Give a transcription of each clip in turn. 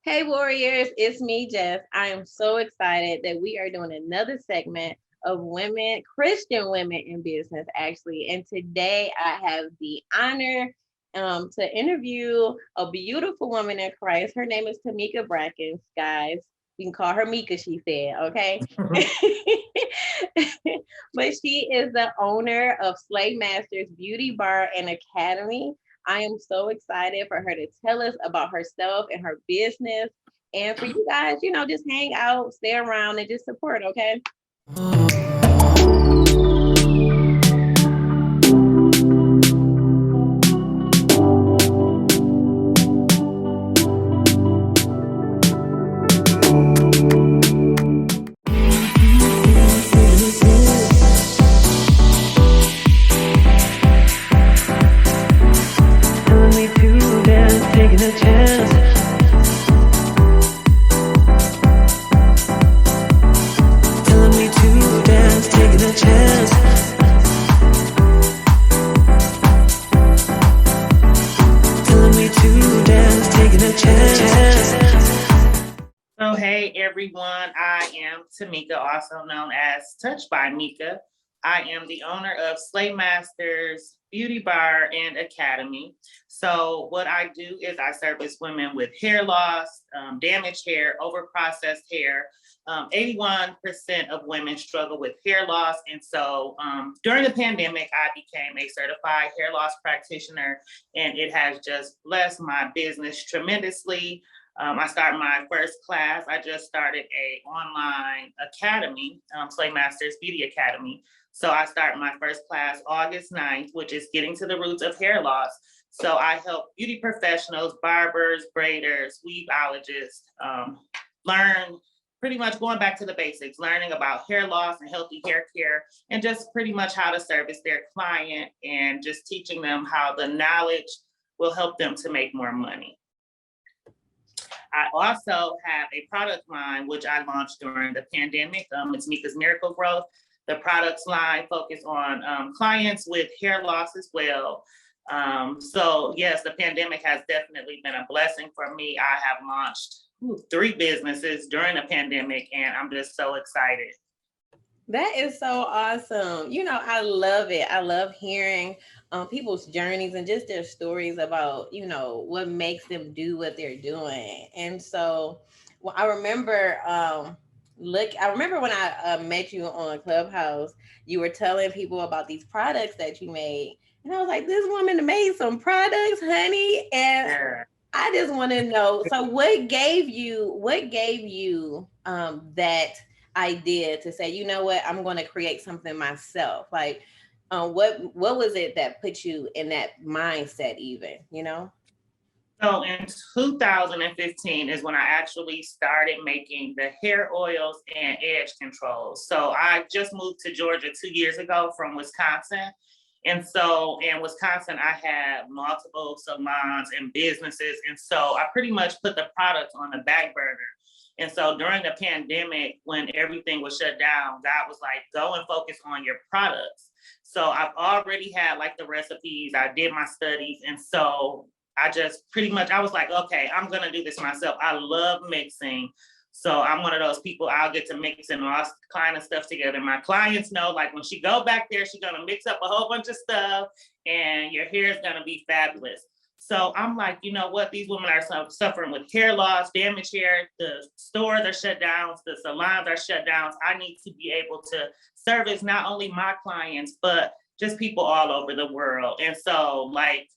Hey Warriors, it's me, Jess. I am so excited that we are doing another segment of women, Christian women in business, actually. And today I have the honor to interview a beautiful woman in Christ. Her name is Temika Brackins, guys. You can call her Meka, she said, okay? But she is the owner of Slave Masters Beauty Bar and Academy. I am so excited for her to tell us about herself and her business. And for you guys, just hang out, stay around, and just support, okay? So, hey everyone, I am Temika, also known as Touched by Meka. I am the owner of Slave Masters Beauty Bar and Academy. So, what I do is I service women with hair loss, damaged hair, overprocessed hair. 81% of women struggle with hair loss. And so, during the pandemic, I became a certified hair loss practitioner, and it has just blessed my business tremendously. I started my first class. I just started a online academy, Slay Masters Beauty Academy. So I started my first class August 9th, which is getting to the roots of hair loss. So I help beauty professionals, barbers, braiders, weaveologists learn pretty much going back to the basics, learning about hair loss and healthy hair care, and just pretty much how to service their client and just teaching them how the knowledge will help them to make more money. I also have a product line, which I launched during the pandemic. It's Meka's Miracle Growth. The products line focus on clients with hair loss as well. So yes, the pandemic has definitely been a blessing for me. I have launched 3 businesses during the pandemic, and I'm just so excited. That is so awesome. I love it. I love hearing people's journeys and just their stories about, what makes them do what they're doing. And so, well, I remember when I met you on Clubhouse, you were telling people about these products that you made. And I was like, this woman made some products, honey. And Yeah. I just want to know, so what gave you that idea to say, you know what, I'm going to create something myself? Like, what was it that put you in that mindset even? So in 2015 is when I actually started making the hair oils and edge controls. So I just moved to Georgia 2 years ago from Wisconsin. And so in Wisconsin, I had multiple salons and businesses. And so I pretty much put the products on the back burner. And so during the pandemic, when everything was shut down, God was like, go and focus on your products. So I've already had like the recipes, I did my studies. And so I just pretty much, I was like, okay, I'm going to do this myself. I love mixing. So I'm one of those people, I'll get to mixing all kind of stuff together. My clients know, like when she go back there, she's going to mix up a whole bunch of stuff and your hair is going to be fabulous. So I'm like, you know what? These women are suffering with hair loss, damaged hair. The stores are shut down. The salons are shut down. I need to be able to service not only my clients, but just people all over the world. And so like,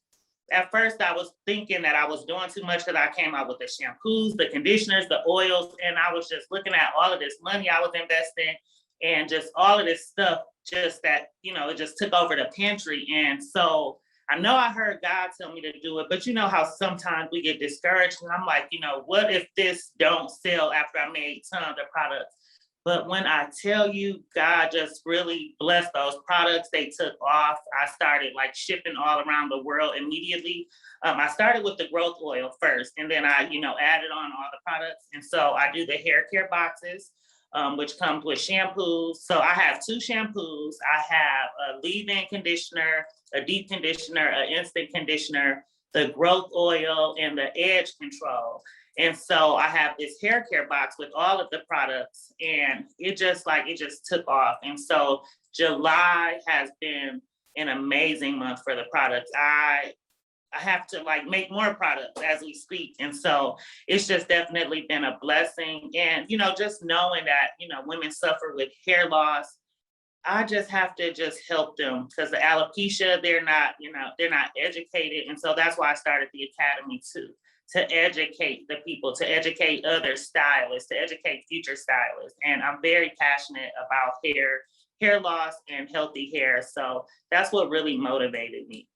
at first I was thinking that I was doing too much because I came out with the shampoos, the conditioners, the oils, and I was just looking at all of this money I was investing and just all of this stuff, just that, it just took over the pantry. And so I know I heard God tell me to do it, but you know how sometimes we get discouraged and I'm like, what if this don't sell after I made tons of products? But when I tell you, God just really blessed those products. They took off. I started like shipping all around the world immediately. I started with the growth oil first, and then I, added on all the products. And so I do the hair care boxes, which comes with shampoos. So I have 2 shampoos. I have a leave-in conditioner, a deep conditioner, an instant conditioner, the growth oil, and the edge control. And so I have this hair care box with all of the products, and it just took off. And so July has been an amazing month for the products. I have to like make more products as we speak. And so it's just definitely been a blessing. And, just knowing that, women suffer with hair loss, I just have to just help them because the alopecia, they're not educated. And so that's why I started the academy too, to educate the people, to educate other stylists, to educate future stylists. And I'm very passionate about hair loss and healthy hair. So that's what really motivated me.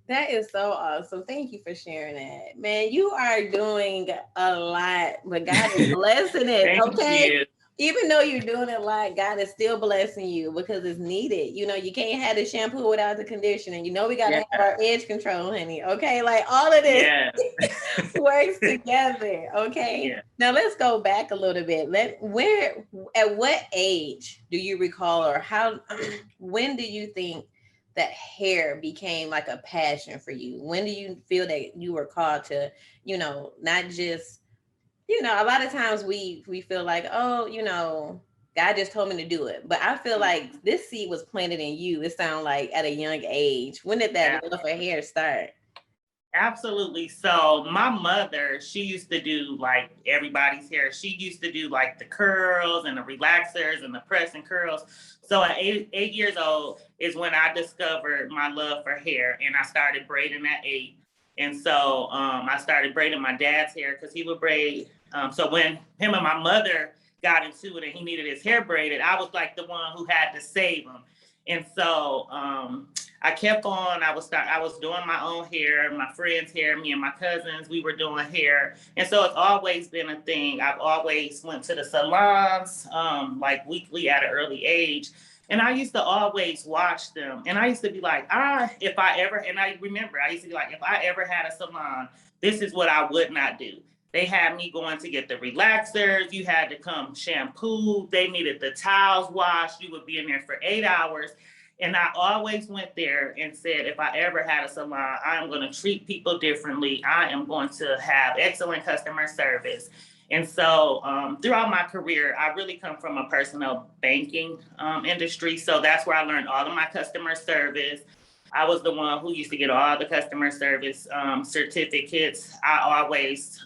That is so awesome. Thank you for sharing that. Man, you are doing a lot, but God is blessing it. Thank Okay. you. Even though you're doing a lot, God is still blessing you because it's needed. You can't have the shampoo without the conditioner. We got to have our edge control, honey. Okay. Like all of this works together. Okay. Yeah. Now let's go back a little bit. At what age do you recall, or when do you think that hair became like a passion for you? When do you feel that you were called to, not just, a lot of times we feel like, oh, God just told me to do it. But I feel like this seed was planted in you. It sounds like at a young age. When did that love for hair start? Absolutely. So my mother, she used to do like everybody's hair. She used to do like the curls and the relaxers and the press and curls. So at 8 years old is when I discovered my love for hair, and I started braiding at 8. And so I started braiding my dad's hair because he would braid. So when him and my mother got into it and he needed his hair braided, I was like the one who had to save him. And so I kept on. I was doing my own hair, my friends' hair, me and my cousins, we were doing hair. And so it's always been a thing. I've always went to the salons like weekly at an early age. And I used to always watch them. And I used to be like, I used to be like, if I ever had a salon, this is what I would not do. They had me going to get the relaxers. You had to come shampoo. They needed the towels washed. You would be in there for 8 hours. And I always went there and said, if I ever had a salon, I am going to treat people differently. I am going to have excellent customer service. And so throughout my career, I really come from a personal banking industry. So that's where I learned all of my customer service. I was the one who used to get all the customer service certificates. I always,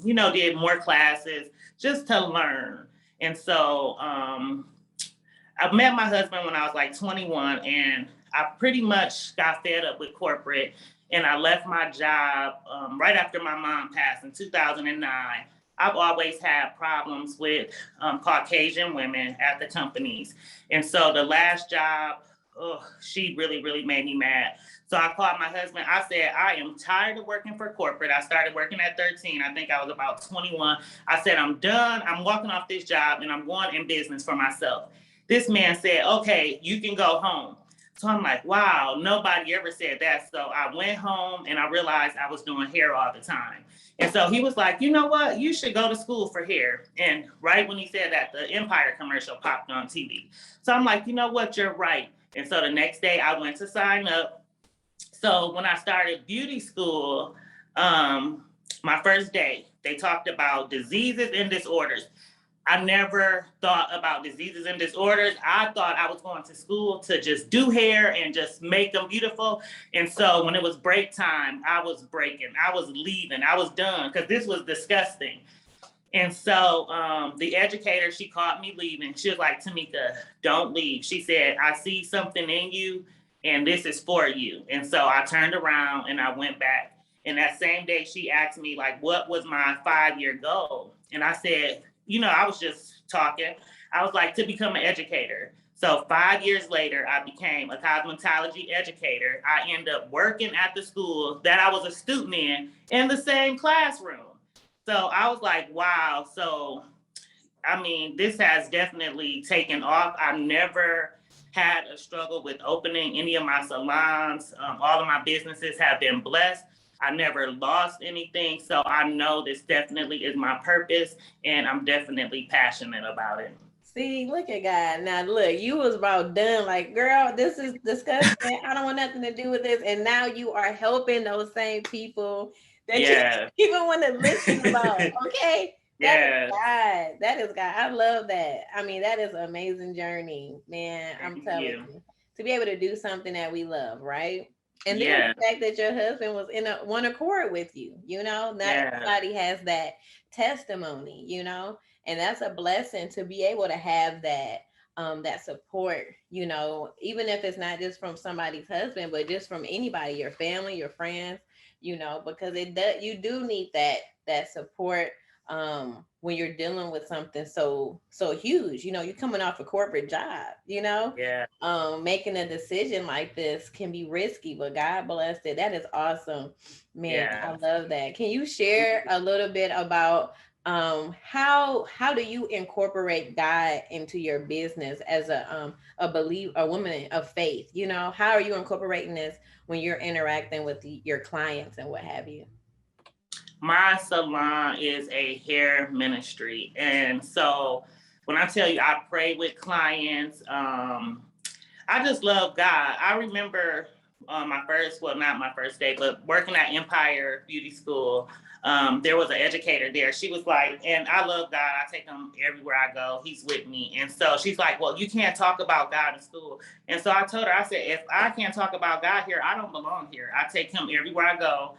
did more classes just to learn. And so I met my husband when I was like 21, and I pretty much got fed up with corporate, and I left my job right after my mom passed in 2009. I've always had problems with Caucasian women at the companies. And so the last job, she really, really made me mad. So I called my husband. I said, I am tired of working for corporate. I started working at 13. I think I was about 21. I said, I'm done. I'm walking off this job and I'm going in business for myself. This man said, okay, you can go home. So I'm like, wow, nobody ever said that. So I went home and I realized I was doing hair all the time. And so he was like, you know what? You should go to school for hair. And right when he said that, the Empire commercial popped on TV. So I'm like, you know what? You're right. And so the next day I went to sign up. So when I started beauty school, my first day, they talked about diseases and disorders. I never thought about diseases and disorders. I thought I was going to school to just do hair and just make them beautiful. And so when it was break time, I was breaking, I was leaving, I was done because this was disgusting. And so the educator, she caught me leaving. She was like, Temika, don't leave. She said, I see something in you and this is for you. And so I turned around and I went back. And that same day she asked me like, what was my 5-year goal? And I said, I was just talking. I was like, to become an educator. So 5 years later, I became a cosmetology educator. I ended up working at the school that I was a student in the same classroom. So I was like, wow. So, I mean, this has definitely taken off. I've never had a struggle with opening any of my salons. All of my businesses have been blessed. I never lost anything. So I know this definitely is my purpose and I'm definitely passionate about it. See, look at God. Now, look, you was about done. Like, girl, this is disgusting. I don't want nothing to do with this. And now you are helping those same people that you Yeah. even want to listen about. Okay. That is Yeah. God. That is God. I love that. I mean, that is an amazing journey, man. I'm Thank telling you. you. To be able to do something that we love, right? And then Yeah. the fact that your husband was in a one accord with you, not Yeah. everybody has that testimony, and that's a blessing to be able to have that support, even if it's not just from somebody's husband, but just from anybody, your family, your friends, because you do need that support when you're dealing with something so huge. You're coming off a corporate job, Yeah. making a decision like this can be risky, but God blessed it. That is awesome, man. I Yeah. love that. Can you share a little bit about how do you incorporate God into your business as a woman of faith? How are you incorporating this when you're interacting with your clients and what have you? My salon is a hair ministry. And so when I tell you I pray with clients, I just love God. I remember not my first day, but working at Empire Beauty School, there was an educator there. She was like, and I love God. I take him everywhere I go. He's with me. And so she's like, well, you can't talk about God in school. And so I told her, I said, if I can't talk about God here, I don't belong here. I take him everywhere I go.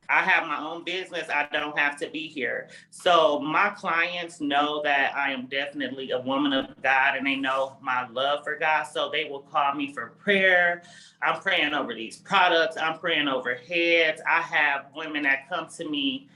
I have my own business. I don't have to be here. So my clients know that I am definitely a woman of God and they know my love for God. So they will call me for prayer. I'm praying over these products. I'm praying over heads. I have women that come to me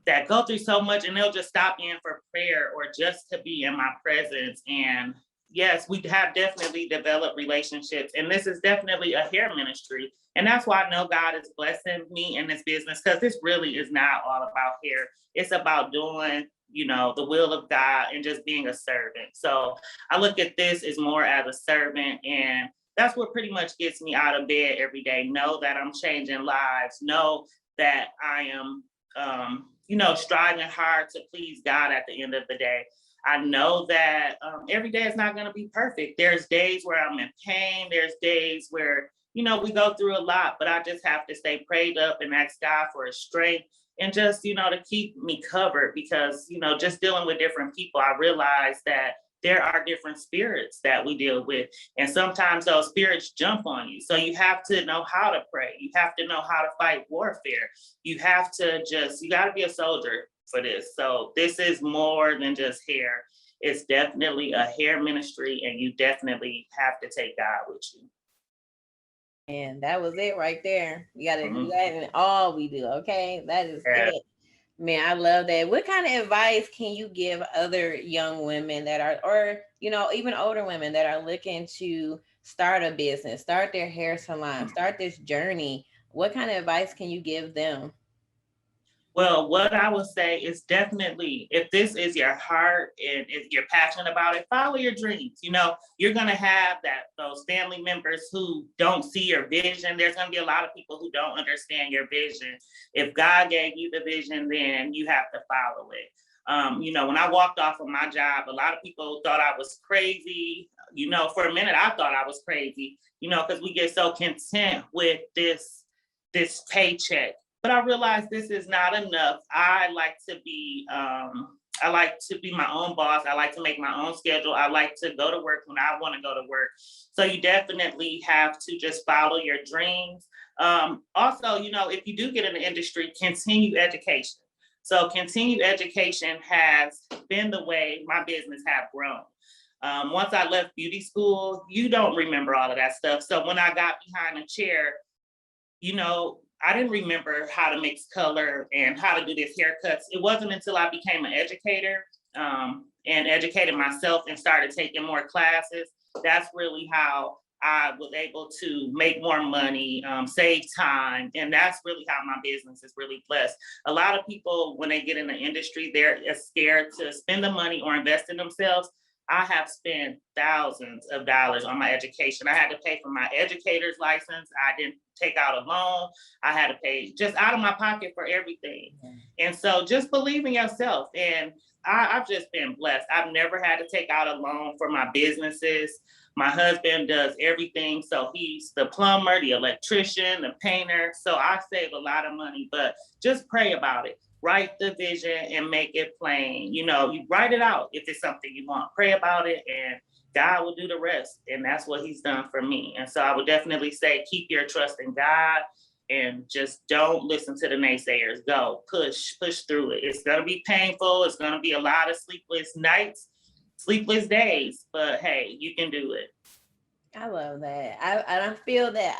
that go through so much and they'll just stop in for prayer or just to be in my presence. And yes, we have definitely developed relationships. And this is definitely a hair ministry. And that's why I know God is blessing me in this business because this really is not all about hair. It's about doing, the will of God and just being a servant. So I look at this as more as a servant. And that's what pretty much gets me out of bed every day. Know that I'm changing lives. Know that I am striving hard to please God at the end of the day. I know that every day is not going to be perfect. There's days where I'm in pain. There's days where, we go through a lot, but I just have to stay prayed up and ask God for his strength and just, to keep me covered because, just dealing with different people, I realize that there are different spirits that we deal with. And sometimes those spirits jump on you. So you have to know how to pray. You have to know how to fight warfare. You got to be a soldier for this. So this is more than just hair. It's definitely a hair ministry and you definitely have to take God with you. And that was it right there. You got to do Mhm. that in all we do. Okay. That is Yeah. it. Man, I love that. What kind of advice can you give other young women that are, or, even older women that are looking to start a business, start their hair salon, start this journey? What kind of advice can you give them? Well, what I would say is definitely if this is your heart and if you're passionate about it, follow your dreams. You're gonna have those family members who don't see your vision. There's gonna be a lot of people who don't understand your vision. If God gave you the vision, then you have to follow it. When I walked off of my job, a lot of people thought I was crazy. For a minute, I thought I was crazy, because we get so content with this paycheck. But I realized this is not enough. I like to be my own boss. I like to make my own schedule. I like to go to work when I want to go to work. So you definitely have to just follow your dreams. Also, if you do get in the industry, continue education. So continued education has been the way my business have grown. Once I left beauty school, you don't remember all of that stuff. So when I got behind a chair, I didn't remember how to mix color and how to do this haircuts. It wasn't until I became an educator and educated myself and started taking more classes. That's really how I was able to make more money, save time. And that's really how my business is really blessed. A lot of people, when they get in the industry, they're scared to spend the money or invest in themselves. I have spent thousands of dollars on my education. I had to pay for my educator's license. I didn't take out a loan. I had to pay just out of my pocket for everything. And so just believe in yourself. And I've just been blessed. I've never had to take out a loan for my businesses. My husband does everything. So he's the plumber, the electrician, the painter. So I save a lot of money, but just pray about it. Write the vision and make it plain. You write it out if it's something you want. Pray about it and God will do the rest. And that's what he's done for me. And so I would definitely say keep your trust in God and just don't listen to the naysayers. Go, push through it. It's going to be painful. It's going to be a lot of sleepless nights, sleepless days, but hey, you can do it. I love that. I feel that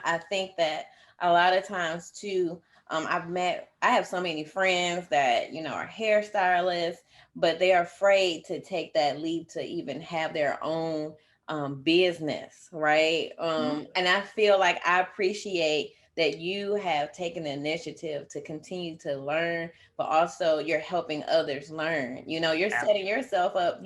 I think that a lot of times too, I have so many friends that, are hairstylists, but they are afraid to take that leap to even have their own business, right? And I feel like I appreciate that you have taken the initiative to continue to learn, but also you're helping others learn. You're setting yourself up.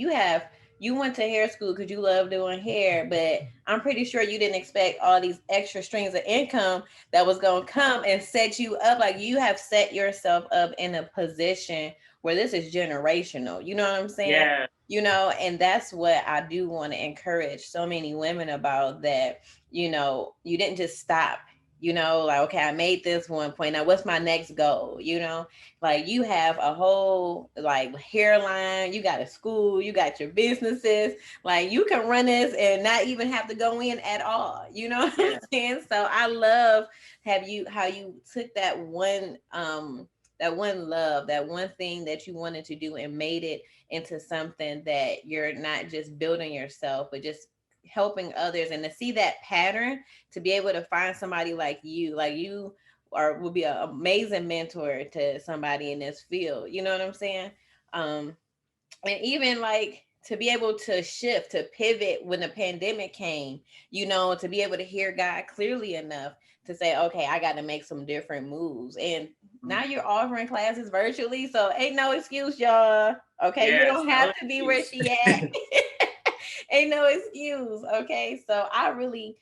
You went to hair school because you love doing hair, but I'm pretty sure you didn't expect all these extra streams of income that was going to come and set you up. Like, you have set yourself up in a position where this is generational. You know what I'm saying? Yeah. And that's what I do want to encourage so many women about, that, you didn't just stop. Like, okay, I made this one point. Now, what's my next goal? Like, you have a whole like hairline, you got a school, you got your businesses. Like, you can run this and not even have to go in at all. You know what I'm saying? So I love how you took that one love, that one thing that you wanted to do, and made it into something that you're not just building yourself, but just helping others. And to see that pattern, to be able to find somebody like you will be an amazing mentor to somebody in this field. You know what I'm saying? And even like to be able to shift, to pivot when the pandemic came, to be able to hear God clearly enough to say, okay, I got to make some different moves. And now you're offering classes virtually, so ain't no excuse, y'all. Okay, you don't have to be where she at. Ain't no excuse. Okay, so I really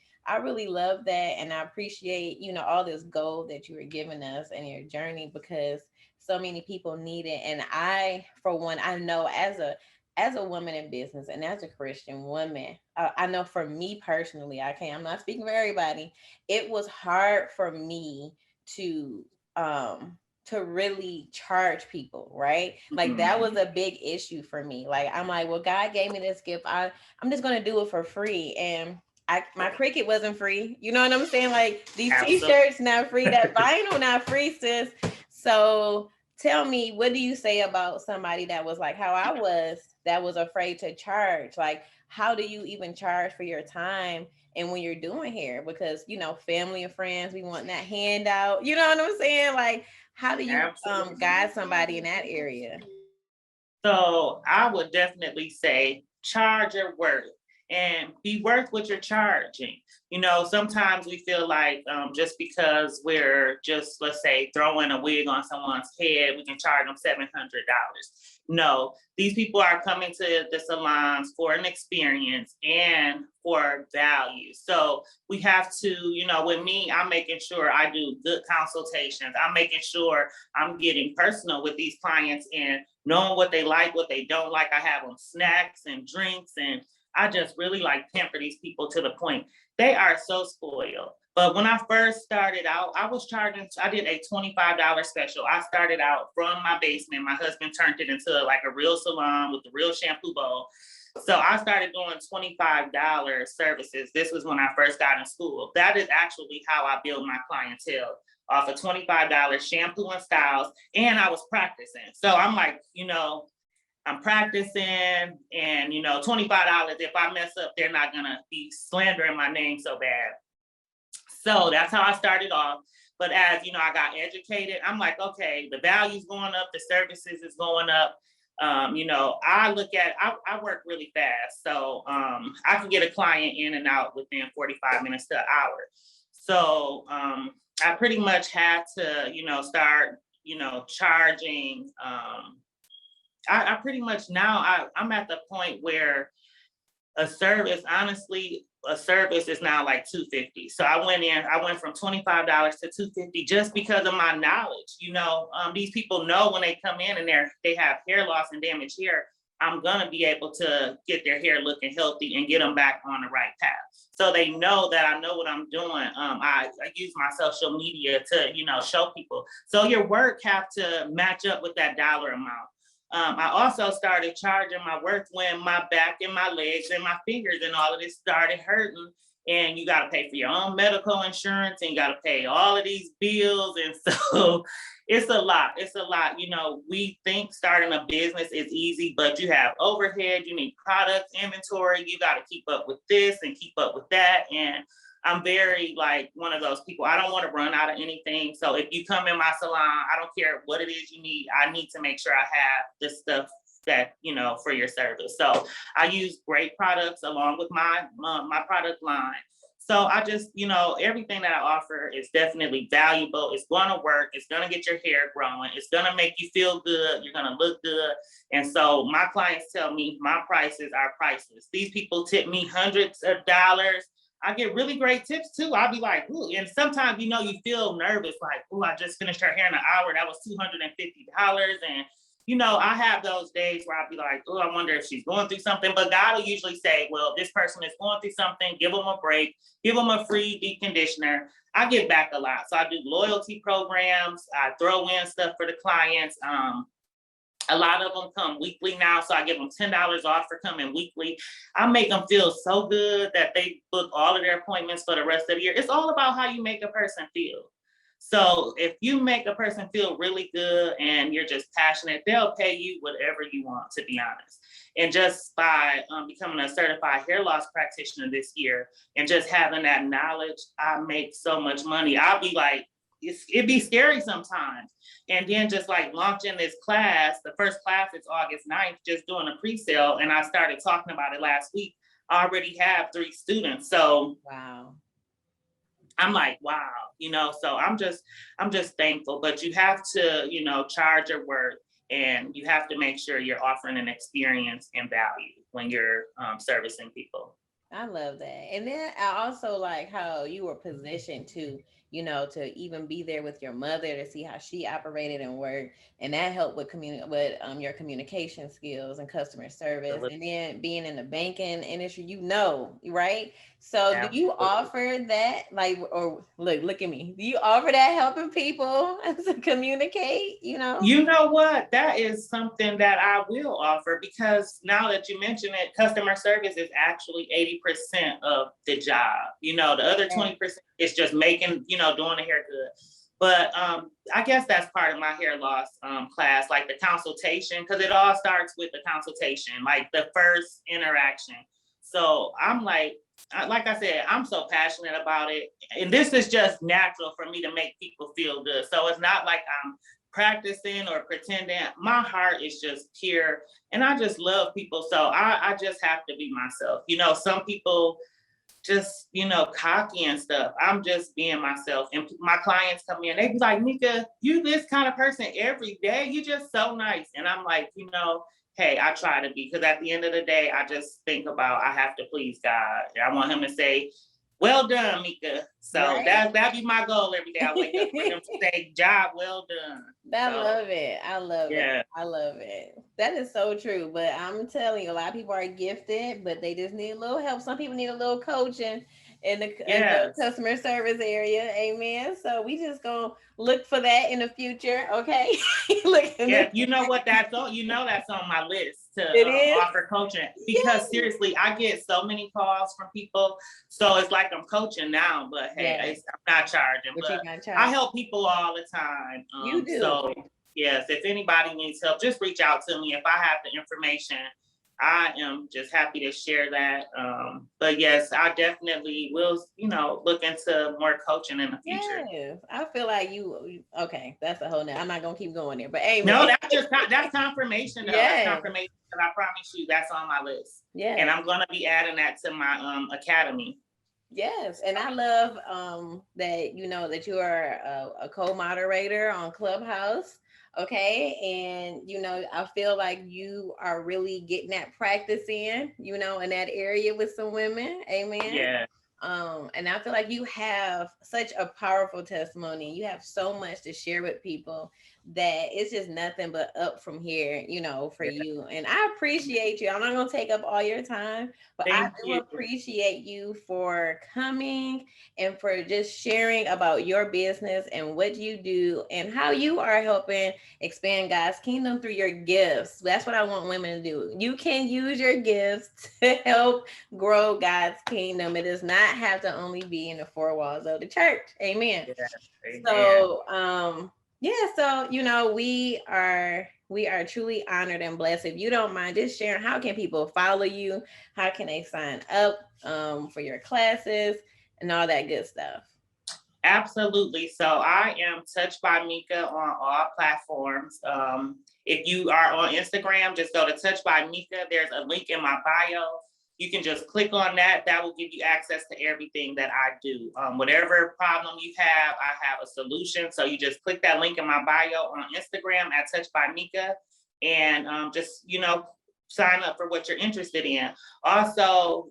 love that, and I appreciate all this gold that you were giving us and your journey, because so many people need it. And I, for one, I know as a woman in business and as a Christian woman, I know for me personally, I'm not speaking for everybody. It was hard for me to really charge people, right? Like, that was a big issue for me. Like, I'm like, well, God gave me this gift. I'm just gonna do it for free. And my Cricut wasn't free. You know what I'm saying? Like, these t-shirts not free, that vinyl not free, sis. So tell me, what do you say about somebody that was like how I was, that was afraid to charge? Like, how do you even charge for your time and when you're doing hair? Because family and friends, we want that handout. You know what I'm saying? Like, how do you guide somebody in that area? So I would definitely say charge your worth and be worth what you're charging. Sometimes we feel like just because we're just, let's say, throwing a wig on someone's head, we can charge them $700. No, these people are coming to the salons for an experience and for value. So we have to, with me, I'm making sure I do good consultations. I'm making sure I'm getting personal with these clients and knowing what they like, what they don't like. I have them snacks and drinks, and I just really like pamper these people to the point. They are so spoiled. But when I first started out, I did a $25 special. I started out from my basement. My husband turned it into like a real salon with the real shampoo bowl. So I started doing $25 services. This was when I first got in school. That is actually how I build my clientele, off of $25 shampoo and styles. And I was practicing. So I'm like, I'm practicing, and $25. If I mess up, they're not gonna be slandering my name so bad. So that's how I started off. But as I got educated, I'm like, okay, the value's going up, the services is going up. I work really fast. So I can get a client in and out within 45 minutes to an hour. So I pretty much had to, start, charging I pretty much now I'm at the point where a service, honestly, a service is now like $250. So I went from $25 to $250 just because of my knowledge. These people know when they come in and they have hair loss and damaged hair, I'm gonna be able to get their hair looking healthy and get them back on the right path. So they know that I know what I'm doing. I use my social media to, show people. So your work have to match up with that dollar amount. I also started charging my work when my back and my legs and my fingers and all of this started hurting. And you got to pay for your own medical insurance and you got to pay all of these bills. And so it's a lot. It's a lot. We think starting a business is easy, but you have overhead, you need products, inventory, you got to keep up with this and keep up with that. And I'm very like one of those people. I don't want to run out of anything. So if you come in my salon, I don't care what it is you need. I need to make sure I have the stuff that, for your service. So I use great products along with my product line. So I just, everything that I offer is definitely valuable. It's going to work. It's going to get your hair growing. It's going to make you feel good. You're going to look good. And so my clients tell me my prices are priceless. These people tip me hundreds of dollars. I get really great tips too. I'll be like, ooh, and sometimes, you feel nervous, like, ooh, I just finished her hair in an hour. That was $250. And, I have those days where I'll be like, oh, I wonder if she's going through something. But God will usually say, well, this person is going through something. Give them a break. Give them a free deep conditioner. I give back a lot. So I do loyalty programs. I throw in stuff for the clients. A lot of them come weekly now, so I give them $10 off for coming weekly. I make them feel so good that they book all of their appointments for the rest of the year. It's all about how you make a person feel. So if you make a person feel really good and you're just passionate, they'll pay you whatever you want, to be honest. And just by becoming a certified hair loss practitioner this year and just having that knowledge, I make so much money. I'll be like, it'd be scary sometimes. And then just like launching this class, the first class is August 9th, just doing a pre-sale. And I started talking about it last week. I already have 3 students. So wow. I'm like, wow, so I'm just thankful, but you have to, charge your worth and you have to make sure you're offering an experience and value when you're servicing people. I love that. And then I also like how you were positioned to even be there with your mother to see how she operated and worked. And that helped with your communication skills and customer service. And then being in the banking industry, right? So do you offer that, like, or look at me. Do you offer that, helping people to communicate, You know what? That is something that I will offer, because now that you mention it, customer service is actually 80% of the job. The other 20% is just making, doing the hair good. But I guess that's part of my hair loss class, like the consultation, because it all starts with the consultation, like the first interaction. So I'm like I said, I'm so passionate about it. And this is just natural for me to make people feel good. So it's not like I'm practicing or pretending. My heart is just pure and I just love people. So I just have to be myself. Some people just, cocky and stuff. I'm just being myself. And my clients come in, they be like, Meka, you this kind of person every day. You just so nice. And I'm like, hey, I try to be, because at the end of the day, I just think about, I have to please God. I want him to say, well done, Meka. So right. That'd be my goal every day. I wake up for him to say, job well done. I love it. I love it. I love it. That is so true. But I'm telling you, a lot of people are gifted, but they just need a little help. Some people need a little coaching in the customer service area. Amen. So we just gonna look for that in the future. Okay. You know what? That's on my list to offer coaching, because seriously, I get so many calls from people. So it's like I'm coaching now, but hey, I'm not charging. But I help people all the time. You do. So yes, if anybody needs help, just reach out to me. If I have the information, I am just happy to share that. But yes, I definitely will, look into more coaching in the future. Yes, I feel like okay, that's a whole nother. I'm not going to keep going there, but hey. No, that's confirmation though. Yes. That's confirmation. And I promise you that's on my list. Yeah. And I'm going to be adding that to my academy. Yes. And I love that, that you are a co-moderator on Clubhouse. Okay. And, I feel like you are really getting that practice in, in that area with some women. Amen. Yeah. And I feel like you have such a powerful testimony. You have so much to share with people that it's just nothing but up from here, for Yeah. you. And I appreciate you. I'm not going to take up all your time, but I Thank do you. appreciate you for coming and for just sharing about your business and what you do and how you are helping expand God's kingdom through your gifts. That's what I want women to do. You can use your gifts to help grow God's kingdom. It does not have to only be in the four walls of the church. Amen. Yeah. Amen. So, yeah, so we are truly honored and blessed. If you don't mind just sharing, how can people follow you? How can they sign up for your classes and all that good stuff? Absolutely. So I am Touched by Meka on all platforms. If you are on Instagram, just go to Touched by Meka. There's a link in my bio. You can just click on that. That will give you access to everything that I do. Whatever problem you have, I have a solution. So you just click that link in my bio on Instagram at Touched by Meka, and just sign up for what you're interested in. Also,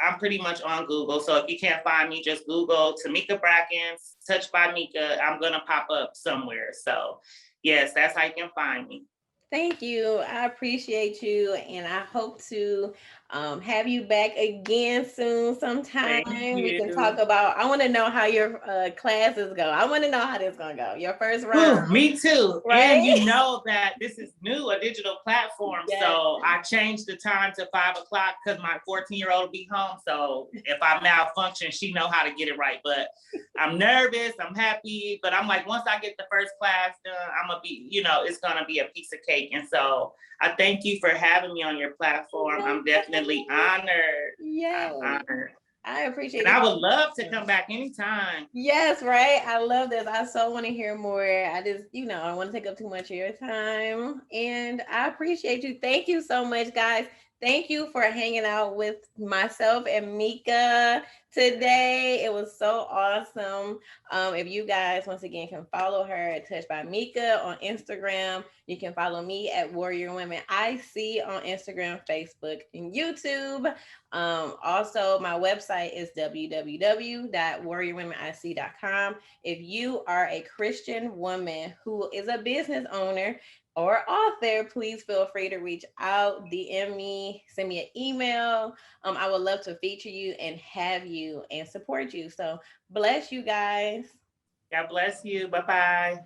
I'm pretty much on Google. So if you can't find me, just Google Temika Brackins, Touched by Meka. I'm going to pop up somewhere. So yes, that's how you can find me. Thank you. I appreciate you, and I hope to have you back again soon. Sometime Thank we can you. talk about. I want to know how your classes go. I want to know how this gonna go. Your first round, Ooh, me too. And right? you know that this is new, a digital platform. Yes. So I changed the time to 5 o'clock because my 14-year-old will be home. So if I malfunction, she know how to get it right. But I'm nervous, I'm happy. But I'm like, once I get the first class done, I'm gonna be, it's gonna be a piece of cake. And so I thank you for having me on your platform. I'm definitely honored. Yes. I'm honored. I appreciate And you. I would love to come back anytime. Yes, right. I love this. I so want to hear more. I just, I don't want to take up too much of your time. And I appreciate you. Thank you so much, guys. Thank you for hanging out with myself and Meka today. It was so awesome. If you guys, once again, can follow her at Touched by Meka on Instagram, you can follow me at Warrior Women IC on Instagram, Facebook, and YouTube. Also, my website is www.warriorwomenic.com. If you are a Christian woman who is a business owner or author, please feel free to reach out, DM me, send me an email. I would love to feature you and have you and support you. So bless you guys. God bless you. Bye-bye.